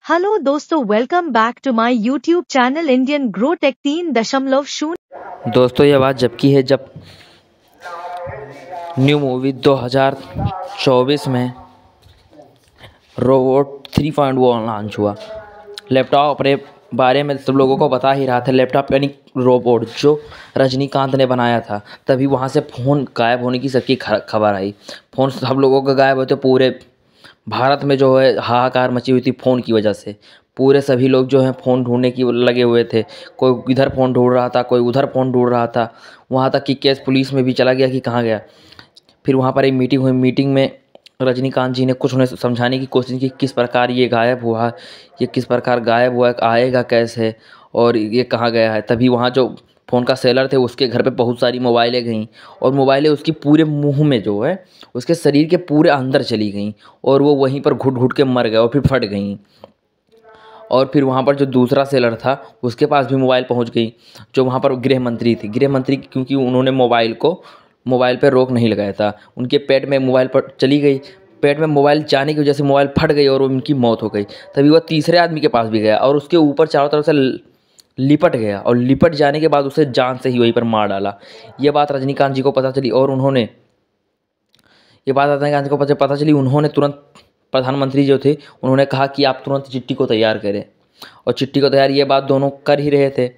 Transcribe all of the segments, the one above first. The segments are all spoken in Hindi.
हेलो दोस्तों, welcome back to my YouTube channel Indian grow tech 3.0। दोस्तों ये बात जब की है जब न्यू मूवी 2024 में रोबोट 3.1 लॉन्च हुआ। लैपटॉप अपने बारे में सब लोगों को बता ही रहा था। लैपटॉप यानी रोबोट जो रजनीकांत ने बनाया था। तभी वहाँ से फ़ोन गायब होने की सबकी खबर आई। फ़ोन सब लोगों का गायब होते पूरे भारत में जो है हाहाकार मची हुई थी फ़ोन की वजह से। पूरे सभी लोग जो हैं फ़ोन ढूंढने की लगे हुए थे। कोई इधर फ़ोन ढूंढ रहा था, कोई उधर फ़ोन ढूंढ रहा था। वहाँ तक कि केस पुलिस में भी चला गया कि कहाँ गया। फिर वहाँ पर एक मीटिंग हुई। मीटिंग में रजनीकांत जी ने कुछ उन्हें समझाने की कोशिश की किस प्रकार ये गायब हुआ, ये किस प्रकार गायब हुआ, आएगा कैसे और ये कहाँ गया है। तभी वहाँ जो फ़ोन का सेलर थे उसके घर पे बहुत सारी मोबाइलें गईं और मोबाइलें उसकी पूरे मुंह में जो है उसके शरीर के पूरे अंदर चली गईं और वो वहीं पर घुट घुट के मर गया और फिर फट गईं। और फिर वहाँ पर जो दूसरा सेलर था उसके पास भी मोबाइल पहुँच गई। जो वहाँ पर गृह मंत्री थी, गृह मंत्री क्योंकि उन्होंने मोबाइल पर रोक नहीं लगाया था, उनके पेट में मोबाइल पर चली गई। पेट में मोबाइल जाने की वजह से मोबाइल फट गई और उनकी मौत हो गई। तभी वह तीसरे आदमी के पास भी गया और उसके ऊपर चारों तरफ से लिपट गया और लिपट जाने के बाद उसे जान से ही वहीं पर मार डाला। ये बात रजनीकांत जी को पता चली और उन्होंने पता चली। उन्होंने तुरंत प्रधानमंत्री जो थे उन्होंने कहा कि आप तुरंत चिट्ठी को तैयार करें और चिट्ठी को तैयार ये बात दोनों कर ही रहे थे।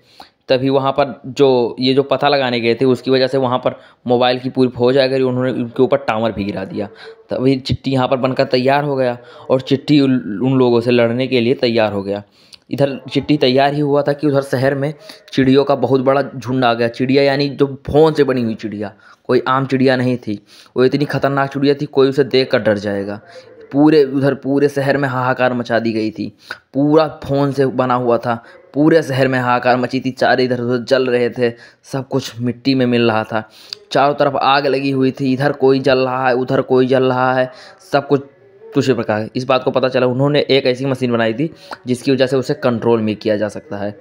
तभी वहाँ पर जो पता लगाने गए थे उसकी वजह से वहाँ पर मोबाइल की पूरी फौज आ गई। उन्होंने उनके ऊपर टावर भी गिरा दिया। तभी चिट्ठी यहाँ पर बनकर तैयार हो गया और चिट्ठी उन लोगों से लड़ने के लिए तैयार हो गया। इधर चिट्ठी तैयार ही हुआ था कि उधर शहर में चिड़ियों का बहुत बड़ा झुंड आ गया। चिड़िया यानी जो फ़ोन से बनी हुई चिड़िया, कोई आम चिड़िया नहीं थी। वो इतनी खतरनाक चिड़िया थी कोई उसे देख कर डर जाएगा। पूरे शहर में हाहाकार मचा दी गई थी। पूरा फ़ोन से बना हुआ था। पूरे शहर में हाहाकार मची थी। चारे इधर उधर जल रहे थे। सब कुछ मिट्टी में मिल रहा था। चारों तरफ आग लगी हुई थी। इधर कोई जल रहा है, उधर कोई जल रहा है। सब कुछ दूसरे प्रकार। इस बात को पता चला, उन्होंने एक ऐसी मशीन बनाई थी जिसकी वजह से उसे कंट्रोल में किया जा सकता है।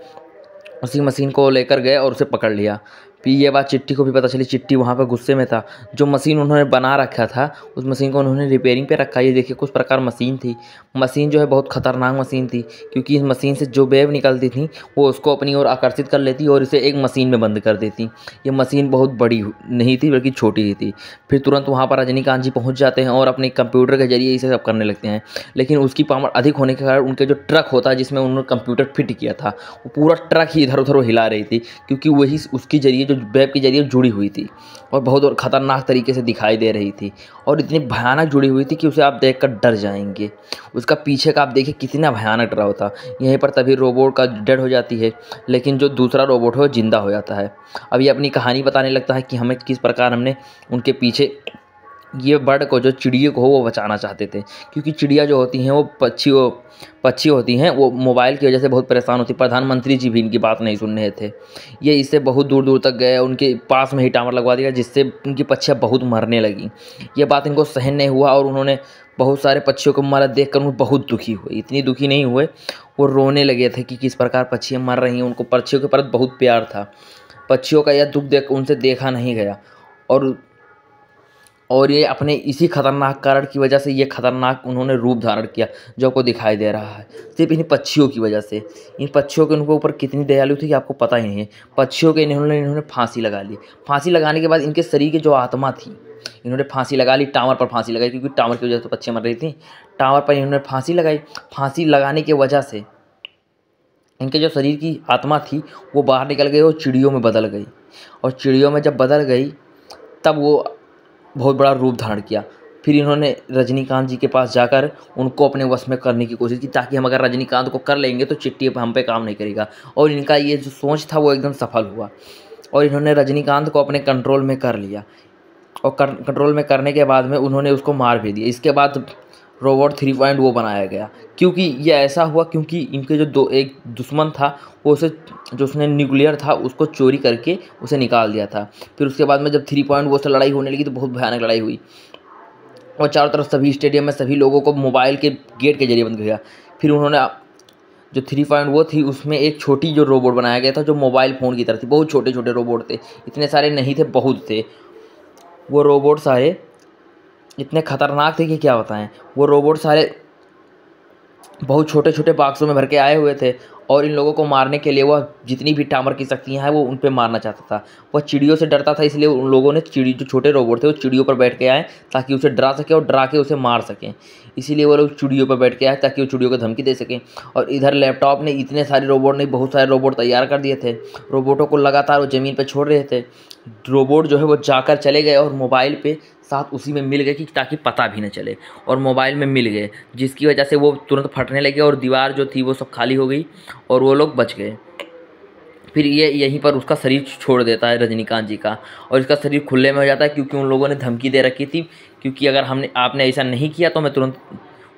उसी मशीन को लेकर गए और उसे पकड़ लिया। फिर ये बात चिट्ठी को भी पता चली। चिट्ठी वहाँ पर गुस्से में था। जो मशीन उन्होंने बना रखा था उस मशीन को उन्होंने रिपेयरिंग पे रखा। ये देखिए कुछ प्रकार मशीन थी। मशीन जो है बहुत ख़तरनाक मशीन थी क्योंकि इस मशीन से जो वेव निकलती थी वो उसको अपनी ओर आकर्षित कर लेती और इसे एक मशीन में बंद कर देती। ये मशीन बहुत बड़ी नहीं थी बल्कि छोटी ही थी। फिर तुरंत वहाँ पर रजनीकांत जी पहुँच जाते हैं और अपने कंप्यूटर के जरिए इसे सब करने लगते हैं। लेकिन उसकी पावर अधिक होने के कारण उनके जो ट्रक होता है जिसमें उन्होंने कंप्यूटर फिट किया था वो पूरा ट्रक ही इधर उधर हिला रही थी क्योंकि वही उसके जरिए जो वेब के जरिए जुड़ी हुई थी और बहुत और ख़तरनाक तरीके से दिखाई दे रही थी और इतनी भयानक जुड़ी हुई थी कि उसे आप देखकर डर जाएंगे। उसका पीछे का आप देखिए कितना भयानक डरा होता। यहीं पर तभी रोबोट का डेड हो जाती है लेकिन जो दूसरा रोबोट है वो जिंदा हो जाता है। अब ये अपनी कहानी बताने लगता है कि हमें किस प्रकार हमने उनके पीछे ये बर्ड को जो चिड़िया को हो वो बचाना चाहते थे क्योंकि चिड़िया जो होती हैं वो पक्षी होती हैं, वो मोबाइल की वजह से बहुत परेशान होती। प्रधानमंत्री जी भी इनकी बात नहीं सुन रहे थे। ये इससे बहुत दूर दूर तक गए, उनके पास में ही टावर लगवा दिया जिससे उनकी पक्षियाँ बहुत मरने लगी। ये बात इनको सहन नहीं हुआ और उन्होंने बहुत सारे पक्षियों को मारा देख कर वो बहुत दुखी हुए। इतनी दुखी नहीं हुए, वो रोने लगे थे कि किस प्रकार पक्षियाँ मर रही हैं। उनको पक्षियों के प्रति बहुत प्यार था। पक्षियों का यह दुख देख उनसे देखा नहीं गया और ये अपने इसी खतरनाक कारण की वजह से ये खतरनाक उन्होंने रूप धारण किया जो आपको दिखाई दे रहा है। सिर्फ इन्हीं पक्षियों की वजह से। इन पक्षियों के उनके ऊपर कितनी दयालु थी कि आपको पता ही नहीं है। पक्षियों के इन्होंने फांसी लगा ली। फांसी लगाने के बाद इनके शरीर की जो आत्मा थी इन्होंने फांसी लगा ली। टावर पर फांसी लगाई क्योंकि टावर की वजह से पक्षियाँ मर रही थी। टावर पर इन्होंने फांसी लगाई। फांसी लगाने की वजह से इनके जो शरीर की आत्मा थी वो बाहर निकल गई और चिड़ियों में बदल गई। और चिड़ियों में जब बदल गई तब वो बहुत बड़ा रूप धारण किया। फिर इन्होंने रजनीकांत जी के पास जाकर उनको अपने वश में करने की कोशिश की ताकि हम अगर रजनीकांत को कर लेंगे तो चिट्ठी हम पे काम नहीं करेगा। और इनका ये जो सोच था वो एकदम सफल हुआ और इन्होंने रजनीकांत को अपने कंट्रोल में कर लिया। और कंट्रोल में करने के बाद में उन्होंने उसको मार भी दिया। इसके बाद रोबोट 3.0 बनाया गया। क्योंकि ये ऐसा हुआ क्योंकि इनके जो एक दुश्मन था वो उसने न्यूक्लियर था उसको चोरी करके उसे निकाल दिया था। फिर उसके बाद में जब 3.0 से लड़ाई होने लगी तो बहुत भयानक लड़ाई हुई और चारों तरफ सभी स्टेडियम में सभी लोगों को मोबाइल के गेट के जरिए बंद किया। फिर उन्होंने जो 3.0 थी उसमें एक छोटी जो रोबोट बनाया गया था जो मोबाइल फ़ोन की तरह थी। बहुत छोटे छोटे रोबोट थे, इतने सारे नहीं थे, बहुत थे। वो रोबोट सारे इतने खतरनाक थे कि क्या बताएं। वो रोबोट सारे बहुत छोटे छोटे बॉक्सों में भर के आए हुए थे और इन लोगों को मारने के लिए वह जितनी भी टामर की शक्तियाँ हैं वो उन पे मारना चाहता था। वह चिड़ियों से डरता था, इसलिए उन लोगों ने चिड़ी जो छोटे रोबोट थे वो चिड़ियों पर बैठ के आए ताकि उसे डरा सके और डरा के उसे मार सकें। इसीलिए वो लोग चिड़ियों पर बैठ के आए ताकि वो चिड़ियों को धमकी दे सकें। और इधर लैपटॉप ने इतने सारे रोबोट नहीं, बहुत सारे रोबोट तैयार कर दिए थे। रोबोटों को लगातार वो ज़मीन पर छोड़ रहे थे। रोबोट जो है वो जाकर चले गए और मोबाइल पे साथ उसी में मिल गए कि ताकि पता भी न चले, और मोबाइल में मिल गए, जिसकी वजह से वो तुरंत फटने लगे और दीवार जो थी वो सब खाली हो गई और वो लोग बच गए। फिर ये यहीं पर उसका शरीर छोड़ देता है रजनीकांत जी का, और इसका शरीर खुले में हो जाता है क्योंकि उन लोगों ने धमकी दे रखी थी क्योंकि अगर आपने ऐसा नहीं किया तो मैं तुरंत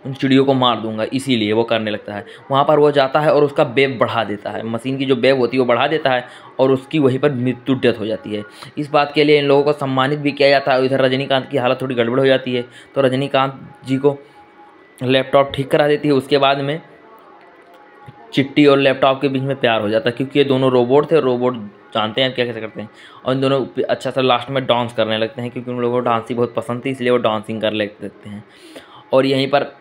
उन चिड़ियों को मार दूंगा, इसीलिए वो करने लगता है। वहाँ पर वो जाता है और उसका वेब बढ़ा देता है, मशीन की जो वेब होती है वो बढ़ा देता है और उसकी वहीं पर मृत्यु डेथ हो जाती है। इस बात के लिए इन लोगों को सम्मानित भी किया जाता है। और इधर रजनीकांत की हालत थोड़ी गड़बड़ हो जाती है, तो रजनीकांत जी को लैपटॉप ठीक करा देती है। उसके बाद में चिट्टी और लैपटॉप के बीच में प्यार हो जाता है क्योंकि ये दोनों रोबोट थे, रोबोट जानते हैं क्या कैसे करते हैं, और इन दोनों अच्छा सा लास्ट में डांस करने लगते हैं क्योंकि उन लोगों को डांसिंग बहुत पसंद थी, इसलिए वो डांसिंग कर लेते हैं। और यहीं पर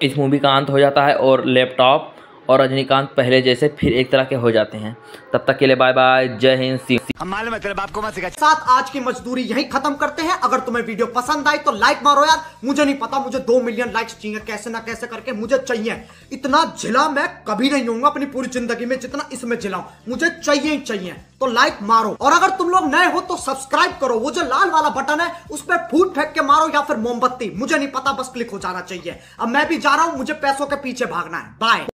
इस मूवी का अंत हो जाता है और लैपटॉप और रजनीकांत पहले जैसे फिर एक तरह के हो जाते हैं। तब तक के लिए बाय बाय, जय हिंद। हम मालूम है तेरे बाप को मत सिखा। साथ आज की मजदूरी यहीं खत्म करते हैं। अगर तुम्हें वीडियो पसंद आई तो लाइक मारो यार। मुझे नहीं पता, मुझे 2 मिलियन लाइक्स चाहिए, कैसे ना कैसे करके मुझे चाहिए। इतना झिला मैं कभी नहीं होऊंगा अपनी पूरी जिंदगी में जितना इसमें झिलाऊं, मुझे चाहिए ही चाहिए। तो लाइक मारो, और अगर तुम लोग नए हो तो सब्सक्राइब करो। वो जो लाल वाला बटन है उस पर फूट फेंक के मारो या फिर मोमबत्ती, मुझे नहीं पता, बस क्लिक हो जाना चाहिए। अब मैं भी जा रहा हूं, मुझे पैसों के पीछे भागना है। बाय।